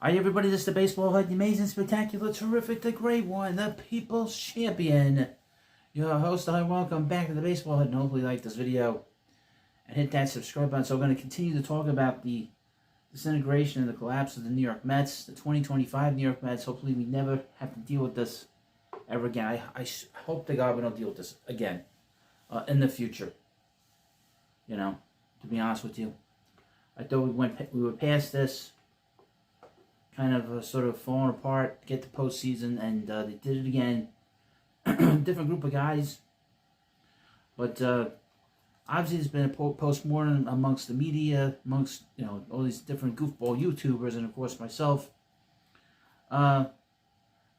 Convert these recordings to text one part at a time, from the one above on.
Hi everybody, this is the Baseball Head, the amazing, spectacular, terrific, the great one, the People's Champion. Your host, welcome back to the Baseball Head, and hopefully you like this video. And hit that subscribe button. So we're going to continue to talk about the disintegration and the collapse of the New York Mets, the 2025 New York Mets. Hopefully we never have to deal with this ever again. I hope to God we don't deal with this again in the future. You know, to be honest with you. I thought we were past this. Kind of sort of falling apart to get the postseason, and they did it again. Different group of guys, but obviously there's been a postmortem amongst the media, amongst all these different goofball YouTubers, and of course myself. But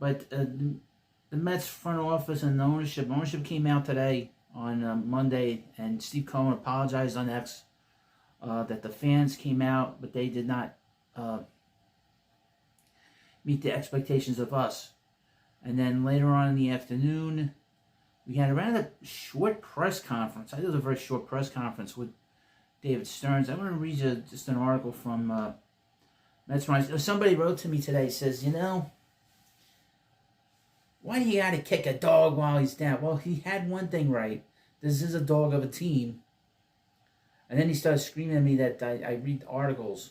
the Mets front office and the ownership came out today on Monday, and Steve Cohen apologized on X that the fans came out, but they did not meet the expectations of us. And then later on in the afternoon, we had around a short press conference. I think it was a very short press conference with David Stearns. I'm going to read you just an article from Mets. Somebody wrote to me today, says, why do you got to kick a dog while he's down? Well, he had one thing right. This is a dog of a team. And then he started screaming at me that I read articles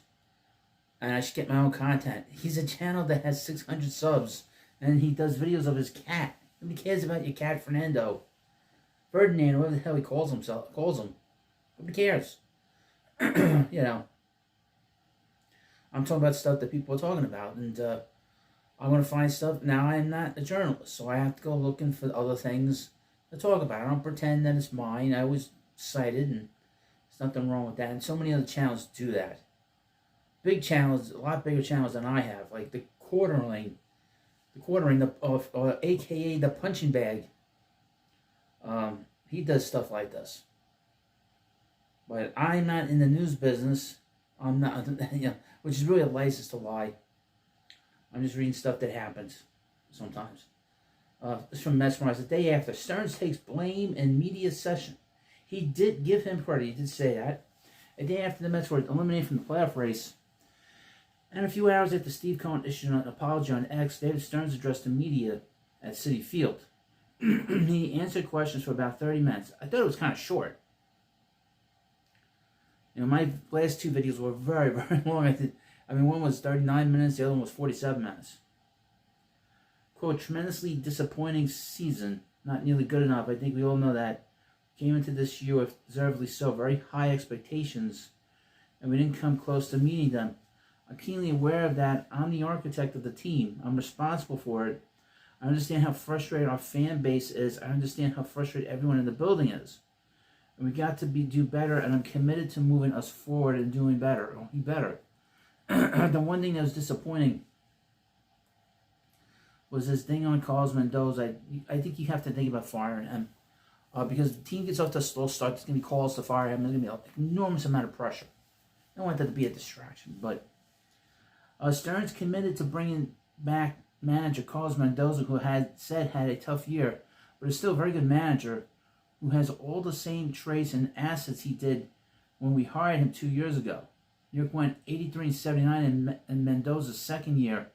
and I should get my own content. He's a channel that has 600 subs, and he does videos of his cat. Nobody cares about your cat, Fernando. Ferdinand, whatever the hell he calls him. Nobody cares. I'm talking about stuff that people are talking about, and I want to find stuff. Now, I am not a journalist, so I have to go looking for other things to talk about. I don't pretend that it's mine. I was cited, and there's nothing wrong with that. And so many other channels do that. Big channels, a lot bigger channels than I have, like the quartering, or AKA the punching bag. He does stuff like this. But I'm not in the news business. I'm not, which is really a license to lie. I'm just reading stuff that happens sometimes. This is from Mesmerize. The day after, Stearns takes blame in media session. He did give him credit. He did say that. A day after the Mets were eliminated from the playoff race, and a few hours after Steve Cohen issued an apology on X, David Stearns addressed the media at Citi Field. He answered questions for about 30 minutes. I thought it was kind of short. My last two videos were very, very long. One was 39 minutes, the other one was 47 minutes. Quote, tremendously disappointing season, not nearly good enough. I think we all know that. Came into this year with, deservedly so, very high expectations, and we didn't come close to meeting them. I'm keenly aware of that. I'm the architect of the team. I'm responsible for it. I understand how frustrated our fan base is. I understand how frustrated everyone in the building is. And we got to do better, and I'm committed to moving us forward and doing better. It'll be better. The one thing that was disappointing was this thing on Carlos Mendoza. I think you have to think about firing him. Because the team gets off to a slow start, there's going to be calls to fire him. There's going to be an enormous amount of pressure. I don't want that to be a distraction, but Stearns committed to bringing back manager Carlos Mendoza, who had a tough year, but is still a very good manager, who has all the same traits and assets he did when we hired him 2 years ago. New York went 83-79 in Mendoza's second year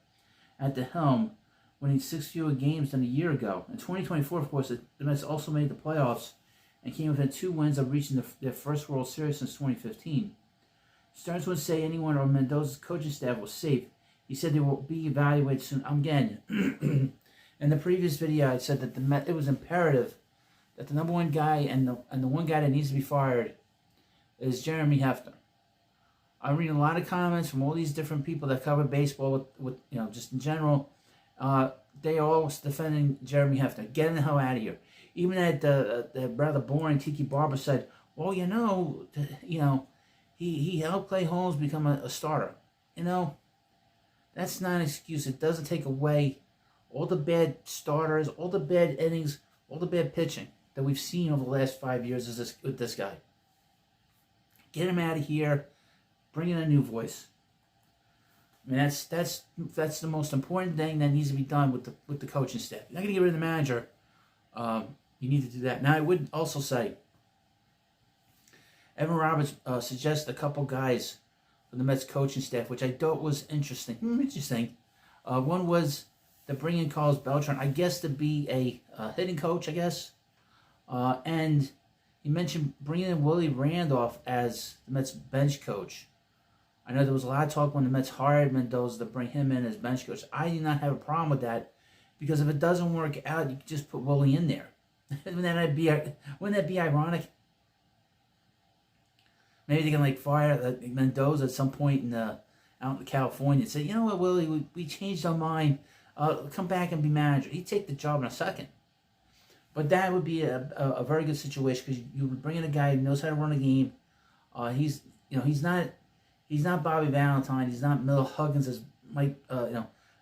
at the helm, winning 6 fewer games than a year ago. In 2024, of course, the Mets also made the playoffs and came within 2 wins of reaching their first World Series since 2015. Stearns would say anyone on Mendoza's coaching staff was safe. He said they will be evaluated soon. Again, in the previous video, I said that it was imperative that the number one guy and the one guy that needs to be fired is Jeremy Hefner. I read a lot of comments from all these different people that cover baseball with just in general. They all was defending Jeremy Hefner. Get the hell out of here. Even at the rather boring Tiki Barber said, well, he helped Clay Holmes become a starter. That's not an excuse. It doesn't take away all the bad starters, all the bad innings, all the bad pitching that we've seen over the last 5 years with this guy. Get him out of here. Bring in a new voice. That's the most important thing that needs to be done with the coaching staff. You're not going to get rid of the manager. You need to do that. Now, I would also say, Evan Roberts suggests a couple guys the Mets coaching staff, which I thought was interesting. One was to bring in Carlos Beltran, I guess, to be a hitting coach, I guess. And he mentioned bringing in Willie Randolph as the Mets bench coach. I know there was a lot of talk when the Mets hired Mendoza to bring him in as bench coach. I do not have a problem with that, because if it doesn't work out, you can just put Willie in there. wouldn't that be ironic? Maybe they can fire Mendoza at some point out in California and say, you know what, Willie, we changed our mind. Come back and be manager. He'd take the job in a second. But that would be a very good situation, because you would bring in a guy who knows how to run a game. He's not Bobby Valentine. He's not Miller Huggins, as Mike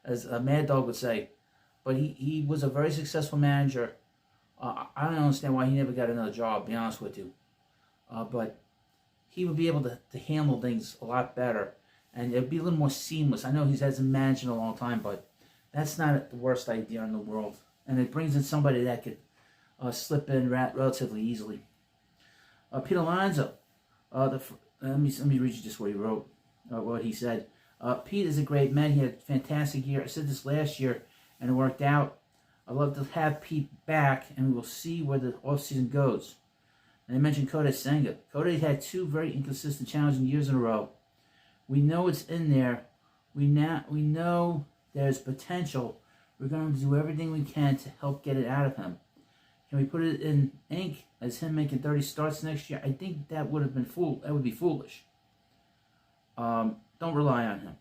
as Mad Dog would say. But he was a very successful manager. I don't understand why he never got another job, to be honest with you. But he would be able to handle things a lot better, and it would be a little more seamless. I know he hasn't managed in a long time, but that's not the worst idea in the world. And it brings in somebody that could slip in relatively easily. Pete Alonso, let me read you just what he wrote, what he said. Pete is a great man. He had a fantastic year. I said this last year, and it worked out. I'd love to have Pete back, and we will see where the offseason goes. And I mentioned Kodai Senga. Kodai had 2 very inconsistent, challenging years in a row. We know it's in there. We know there's potential. We're going to do everything we can to help get it out of him. Can we put it in ink as him making 30 starts next year? I think that would be foolish. Don't rely on him.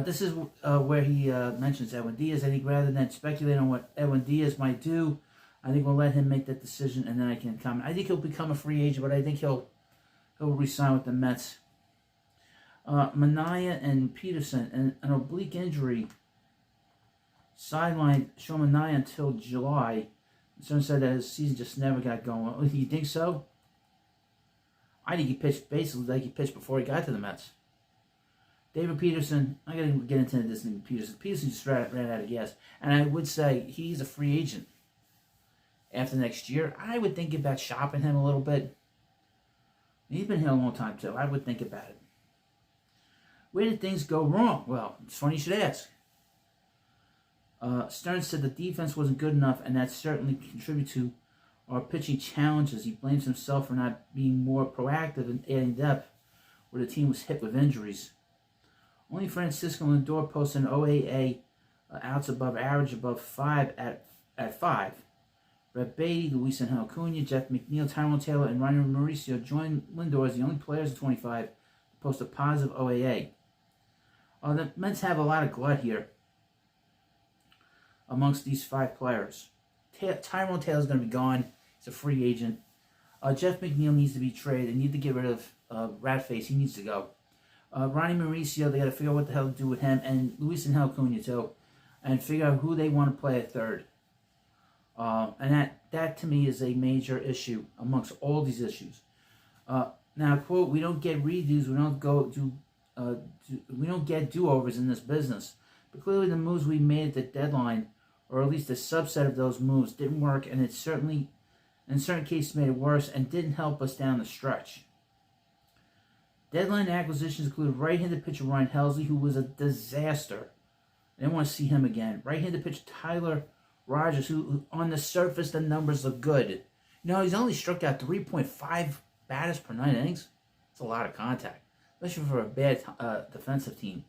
This is where he mentions Edwin Diaz. I think rather than speculate on what Edwin Diaz might do, I think we'll let him make that decision, and then I can comment. I think he'll become a free agent, but I think he'll re-sign with the Mets. Manaea and Peterson, an oblique injury sidelined Sean Manaea until July. Someone said that his season just never got going. Oh, you think so? I think he pitched basically like he pitched before he got to the Mets. David Peterson, I gotta get into this thing. Peterson just ran out of gas, and I would say he's a free agent after next year. I would think about shopping him a little bit. He's been here a long time too. I would think about it. Where did things go wrong? Well, it's funny you should ask. Stearns said the defense wasn't good enough, and that certainly contributed to our pitching challenges. He blames himself for not being more proactive and adding depth where the team was hit with injuries. Only Francisco Lindor posted an OAA outs above average above 5 at 5. Brett Beatty, Luis Angel Acuna, Jeff McNeil, Tyrone Taylor, and Ryan Mauricio joined Lindor as the only players at 25 to post a positive OAA. The Mets have a lot of glut here amongst these 5 players. Tyrone Taylor is going to be gone. He's a free agent. Jeff McNeil needs to be traded. They need to get rid of Ratface. He needs to go. Ronnie Mauricio, they got to figure out what the hell to do with him, and Luis Angel Acuna too, and figure out who they want to play at third. And that to me is a major issue amongst all these issues. Now, quote, we don't get redos, we don't get do-overs in this business. But clearly the moves we made at the deadline, or at least a subset of those moves, didn't work, and it certainly, in certain cases, made it worse and didn't help us down the stretch. Deadline acquisitions included right-handed pitcher Ryan Helsley, who was a disaster. I didn't want to see him again. Right-handed pitcher Tyler Rogers, who on the surface the numbers look good. He's only struck out 3.5 batters per 9 innings. That's a lot of contact, especially for a bad defensive team.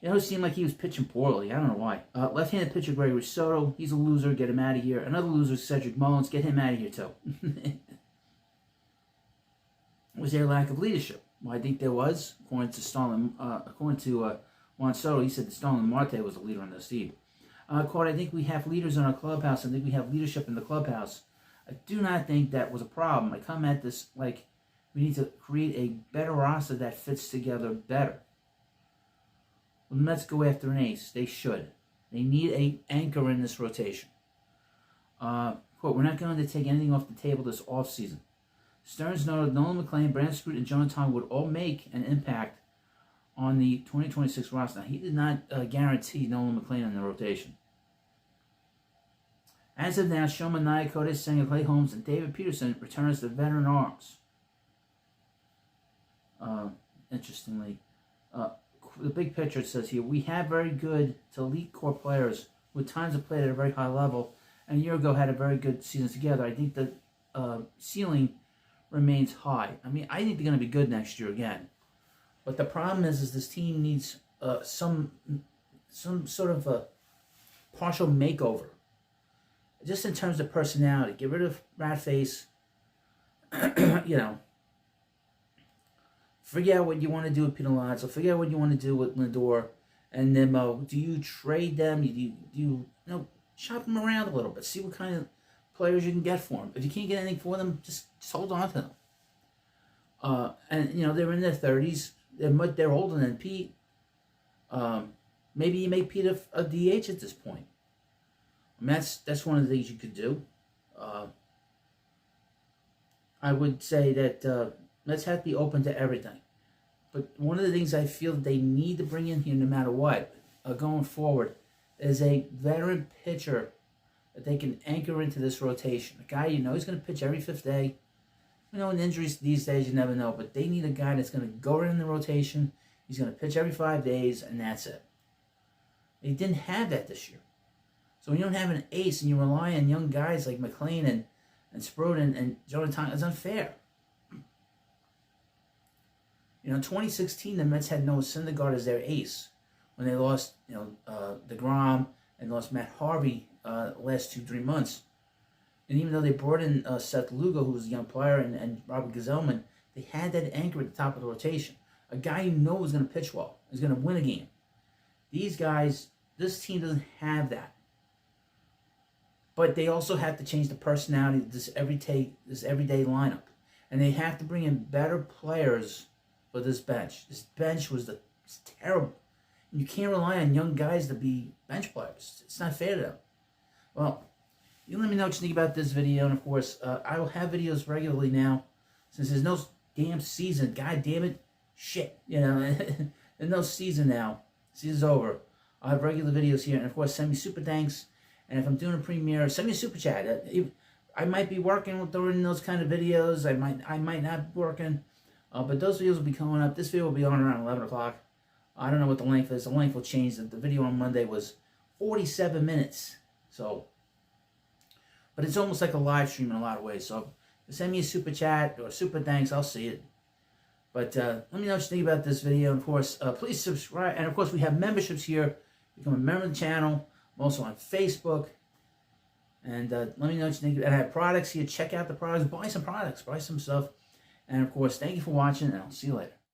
It seemed like he was pitching poorly. I don't know why. Left-handed pitcher Gregory Soto, he's a loser. Get him out of here. Another loser, Cedric Mullins. Get him out of here too. Was there a lack of leadership? Well, I think there was, according to Juan Soto. He said that Starlin Marte was the leader on this team. Quote, I think we have leaders in our clubhouse. I think we have leadership in the clubhouse. I do not think that was a problem. I come at this like we need to create a better roster that fits together better. When the Mets go after an ace, they should. They need an anchor in this rotation. Quote, we're not going to take anything off the table this offseason. Stearns noted Nolan McLean, Brandon Scoot, and John Tom would all make an impact on the 2026 roster. Now, he did not guarantee Nolan McLean in the rotation. As of now, Sean Manaea, Kodai Senga, Clay Holmes, and David Peterson return as the veteran arms. Interestingly. The big picture says here, we have very good to elite core players with times have played at a very high level, and a year ago had a very good season together. I think the ceiling remains high. I mean, I think they're going to be good next year again. But the problem is this team needs some sort of a partial makeover, just in terms of personality. Get rid of Ratface. You know, figure out what you want to do with Pete Alonso. Figure out what you want to do with Lindor and Nimmo. Do you trade them? Do you shop them around a little bit? See what kind of players you can get for them. If you can't get anything for them, just hold on to them. And they're in their 30s. They're older than Pete. Maybe you make Pete a DH at this point. I mean, that's one of the things you could do. I would say that Mets have to be open to everything. But one of the things I feel they need to bring in here, no matter what, going forward, is a veteran pitcher that they can anchor into this rotation. A guy he's going to pitch every fifth day. In injuries these days, you never know. But they need a guy that's going to go in the rotation. He's going to pitch every 5 days, and that's it. They didn't have that this year. So when you don't have an ace and you rely on young guys like McLean and Sproat and Jonathan, it's unfair. In 2016, the Mets had Noah Syndergaard as their ace when they lost, DeGrom and lost Matt Harvey the last 2-3 months. And even though they brought in Seth Lugo, who was a young player, and Robert Gazelman, they had that anchor at the top of the rotation. A guy you know is going to pitch well, is going to win a game. These guys, this team doesn't have that. But they also have to change the personality of this everyday lineup. And they have to bring in better players for this bench. This bench was terrible. You can't rely on young guys to be bench players. It's not fair to them. Well, you let me know what you think about this video. And, of course, I will have videos regularly now. Since there's no damn season. God damn it. Shit. There's no season now. Season's over. I'll have regular videos here. And, of course, send me super thanks. And if I'm doing a premiere, send me a super chat. I might be working during those kind of videos. I might not be working. But those videos will be coming up. This video will be on around 11 o'clock. I don't know what the length is. The length will change. The video on Monday was 47 minutes. But it's almost like a live stream in a lot of ways. So send me a super chat or super thanks. I'll see it. But let me know what you think about this video. And, of course, please subscribe. And, of course, we have memberships here. Become a member of the channel. I'm also on Facebook. And let me know what you think. And I have products here. Check out the products. Buy some products. Buy some stuff. And, of course, thank you for watching. And I'll see you later.